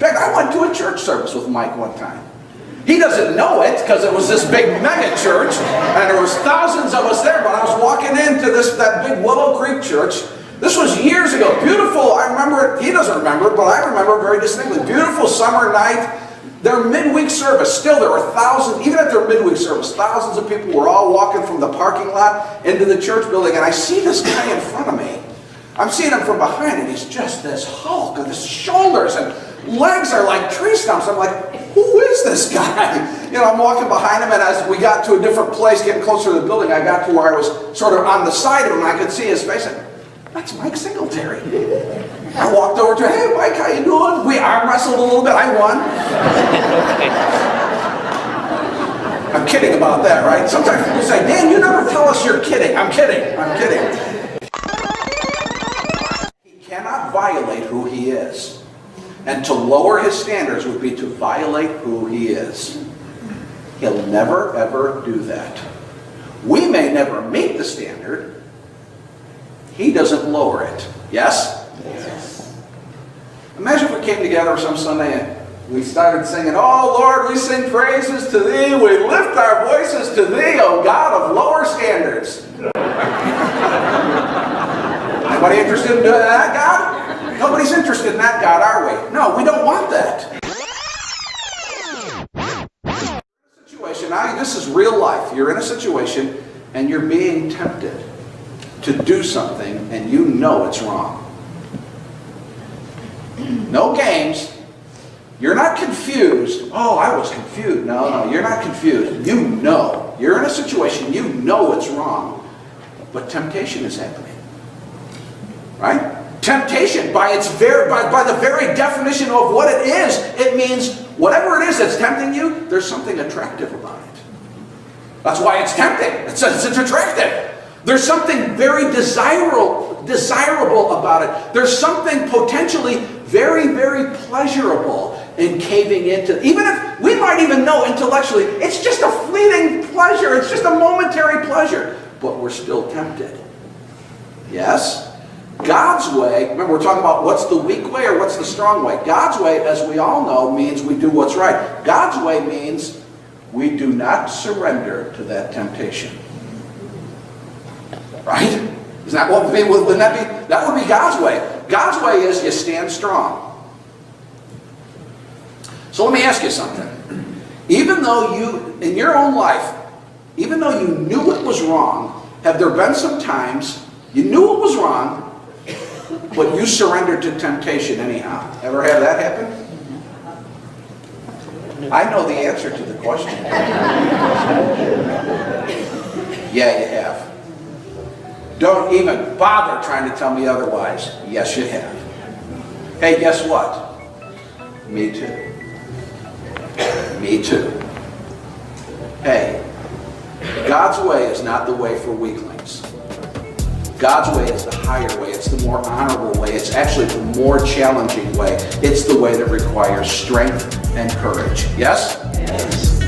fact, I went to a church service with Mike one time. He doesn't know it because it was this big mega church and there was thousands of us there, but I was walking into that big Willow Creek church. This was years ago. Beautiful. I remember it. He doesn't remember it, but I remember it very distinctly. Beautiful summer night. Their midweek service, still there were thousands, even at their midweek service, thousands of people were all walking from the parking lot into the church building, and I see this guy in front of me. I'm seeing him from behind, and he's just this hulk, and his shoulders and legs are like tree stumps. I'm like, who is this guy? You know, I'm walking behind him, and as we got to a different place, getting closer to the building, I got to where I was sort of on the side of him, and I could see his face. And, that's Mike Singletary. I walked over to him, hey Mike, how you doing? We arm wrestled a little bit, I won. I'm kidding about that, right? Sometimes people say, Dan, you never tell us you're kidding. I'm kidding, I'm kidding. He cannot violate who he is. And to lower his standards would be to violate who he is. He'll never, ever do that. We may never meet the standard. He doesn't lower it. Yes? Yes. Imagine if we came together some Sunday and we started singing, oh Lord, we sing praises to Thee. We lift our voices to Thee, O God of lower standards. Anybody interested in that God? Nobody's interested in that God, are we? No, we don't want that. Situation, now this is real life. You're in a situation and you're being tempted to do something and you know it's wrong. No games. You're not confused. Oh, I was confused. No, you're not confused. You know. You're in a situation, you know it's wrong. But temptation is happening. Right? Temptation, by the very definition of what it is, it means whatever it is that's tempting you, there's something attractive about it. That's why it's tempting. It's attractive. There's something very desirable about it. There's something potentially very, very pleasurable in caving into. Even if we might even know intellectually, it's just a fleeting pleasure. It's just a momentary pleasure. But we're still tempted. Yes? God's way, remember we're talking about what's the weak way or what's the strong way. God's way, as we all know, means we do what's right. God's way means we do not surrender to that temptation. Right? Isn't that what wouldn't that be? That would be God's way. God's way is you stand strong. So let me ask you something. Even though you, in your own life, even though you knew it was wrong, have there been some times you knew it was wrong, but you surrendered to temptation anyhow? Ever had that happen? I know the answer to the question. Yeah, you have. Don't even bother trying to tell me otherwise. Yes, you have. Hey, guess what? Me too. Me too. Hey, God's way is not the way for weaklings. God's way is the higher way. It's the more honorable way. It's actually the more challenging way. It's the way that requires strength and courage. Yes? Yes.